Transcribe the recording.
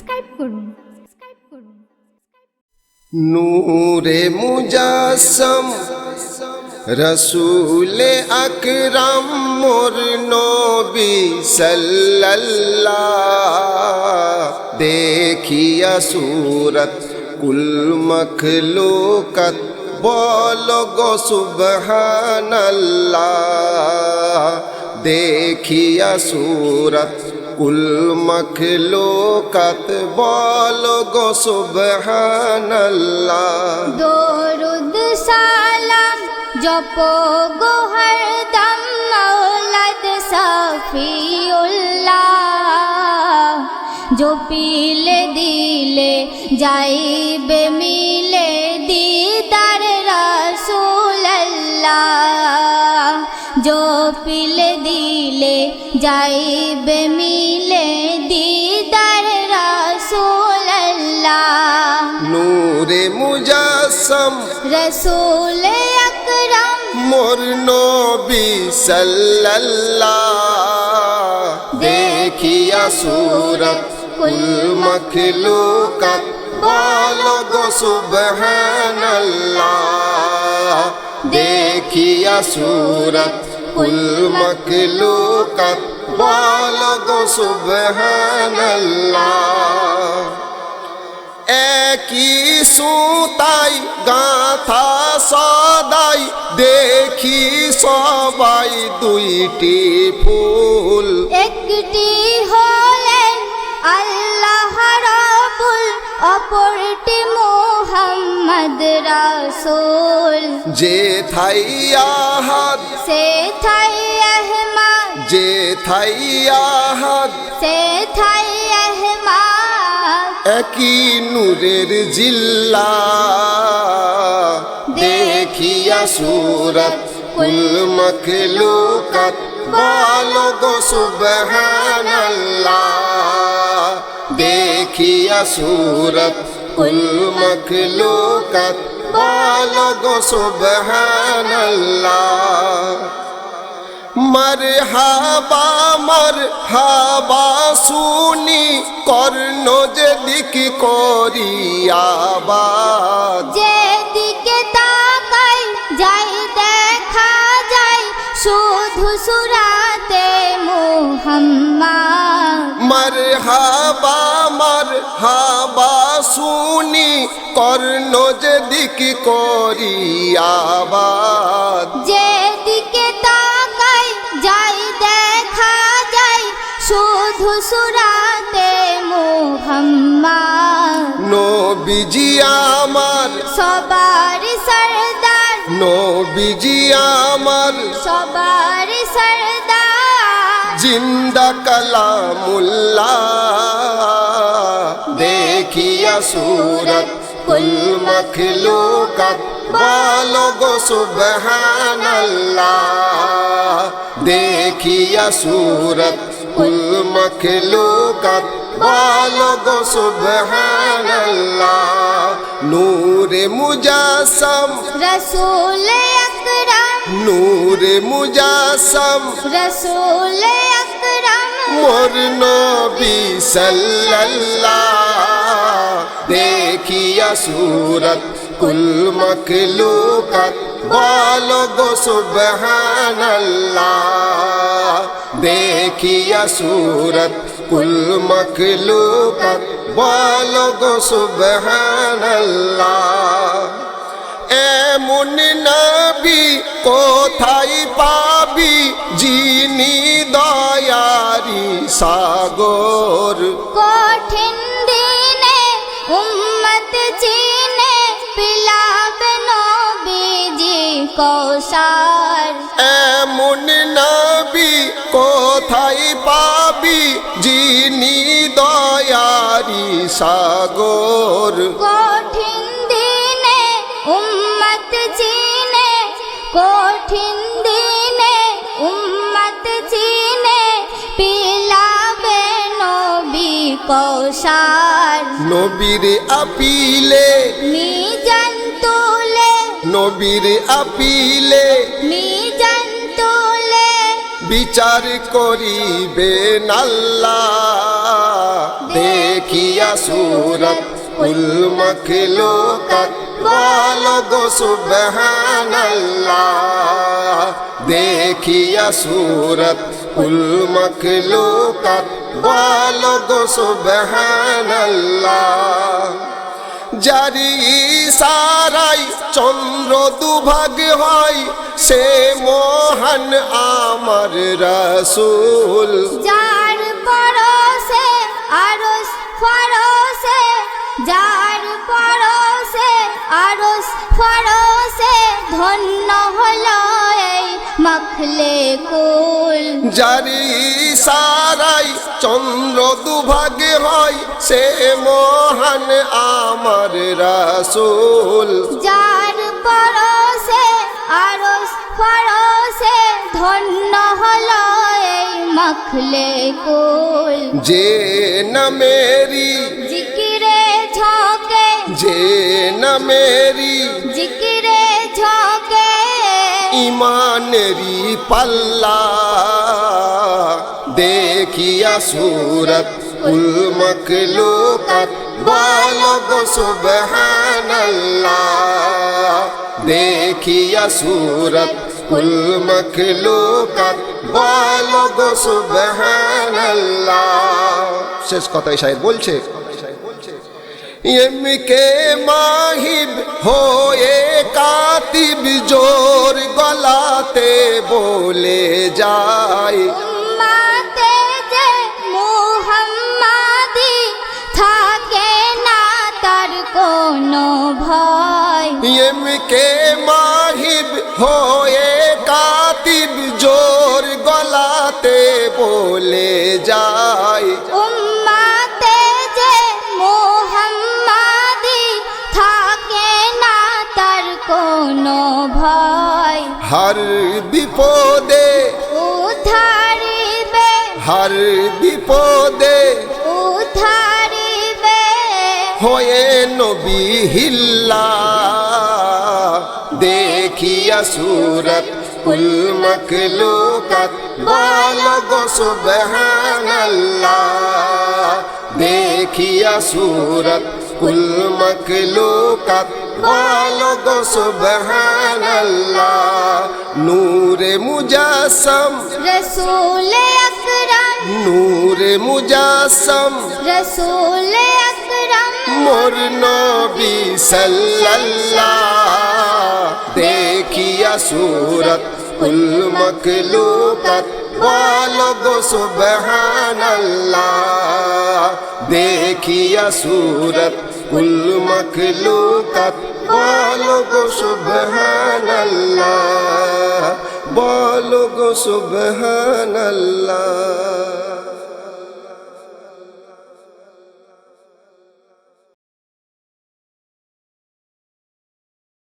Subscribe করুন। নূরে মুজাসসম রসূলে আকরাম মোর নবী সাল্লাল্লাহ দেখিয়া সূরত কুল মখলুকাত বলো গো সুবহানাল্লাহ দেখিয়া সূরত কুল মখলুকাত বলো গো সুবহানাল্লাহ দরুদ সালাম জপো গো হরদম মৌলাদ সফিউল্লাহ জপিলে দিলে যাইবে মিলে দিদার রাসূলুল্লাহ জপিলে দিলে যাইবে মিলে দিদার রাসূলুল্লাহ নূরে মুজাসসম রসূল আকরাম মোর নবী সাল্লাল্লাহ দেখিয়া সূরত কুল মখলুকাত বলো গো সুবহানাল্লাহ দেখিয়া সূরত কুল মখলুকাত বলো গো সুবহানাল্লাহ একই সুতাই গাথা সদাই দেখি সবাই দুইটি ফুল একটি হলেন আল্লাহ রাব্বুল অপরটি মুহাম্মদ রাসূল যে থাই আহাদ সে থাই আহমদ যে থাই আহাদ সে থাই আহমদ একই নূরের জিল্লা দেখিয়া সূরত কুল মখলুকাত বলো গো সুবহানাল্লাহ দেখিয়া সূরত কুল মখলুকাত বলো গো সুবহানাল্লাহ মরহাবা মরহাবা শুনি কর্ণ যেদিক করি আবাদ যেদিকে তাকাই যাই দেখা যায় শুধু সূরাতে মুহাম্মদ মরহাবা মরহাবা শুনি কর্ণ যেদিক করি আবাদ যেদিকে তাকাই যাই দেখা যায় শুধু সূরাতে মুহাম্মদ নবীজি আমার সবার সরদার নবীজি আমার সবার সরদার জিন্দা কালামুল্লাহ দেখিয়া সূরত কুল মখলুকাত বলো গো সুবহানাল্লাহ দেখিয়া সূরত কুল মখলুকাত বলো গো সুবহানাল্লাহ নূরে মুজাসসম রসূল আকরাম নূরে মুজাসসম রসূল আকরাম মোর নবী সাল্লাল্লাহ দেখিয়া সূরত কুল মখলুকাত বলো গো সুবহানাল্লাহ দেখিয়া সূরত কুল মখলুকাত বলো গো সুবহানাল্লাহ এমন নবী কোথায় পাবি যিনি দয়ারি সাগর কঠিন দিনে উম্মত চিনে পিলাবে নবীজি কৌসার এমন নবী কোথায় পাবি যিনি দয়ারি সাগর কঠিন দিনে উম্মত চিনে কঠিন দিনে উম্মত চিনে পিলাবে নবী কৌসার নবীর আপিলে মিজান তুলে নবীর আপিলে মিজান তুলে বিচার করিবেন আল্লাহ দেখিয়া सूरत कुल मखलूकत बोलो गो सुबहानल्लाह देखिया सूरत कुल मखलूकत बोलो गो सुबहानल्लाह जारी इशाराय चंद्र दुभाग হয় সে মহান আমার রাসূল যার পরশে আরশ ফরশে যার পরশে আরশ ফরশে ধন্য হলো এই মখলে কুল জারি ইশারায় চন্দ্র দুভাগে হয় সে মহান আমার রাসূল যার পরশে আরশ ফরশে ধন্য হলো এই মখলে কুল যে না মেরি জিকিরে ঝোঁকে যে না মেরি জিকিরে ঝোঁকে ईमानेरी पल्ला देखिया सूरत कुल मखलूकत बोलो गो सुबहानल्लाह देखिया सूरत कुल मखलूकत बोलो गो सुबहानल्लाह শেষ কথাই শায়ের বলছে এমকে মাহিব হয়ে কাতিব জোর গলাতে বলে যায় উম্মতে যে মুহাম্মাদি থাকে না তার কোনো ভয় এমকে মাহিব হয়ে কাতিব জোর গলাতে বলে যায় উম্মতে যে মুহাম্মাদি থাকে না তার কোনো ভয় হর বিপদে উদ্ধারিবে হর বিপদে উদ্ধারিবে হয়ে নবী হিল্লা देखिया सूरत कुल मखलूकत बोलो गो सुबहानल्लाह देखिया सूरत कुल मखलूकत बोलो गो सुबहानल्लाह नूरे मुजस्सम रसूल अकरम नूरे मुजस्सम रसूल अकरम मोर नबी सल्लल्लाह देखिया सूरत कुल मखलूकत बोलो गो सुबहानल्लाह देखिया सूरत कुल मखलूकत बोलो गो सुबहानल्लाह बोलो गो सुबहानल्लाह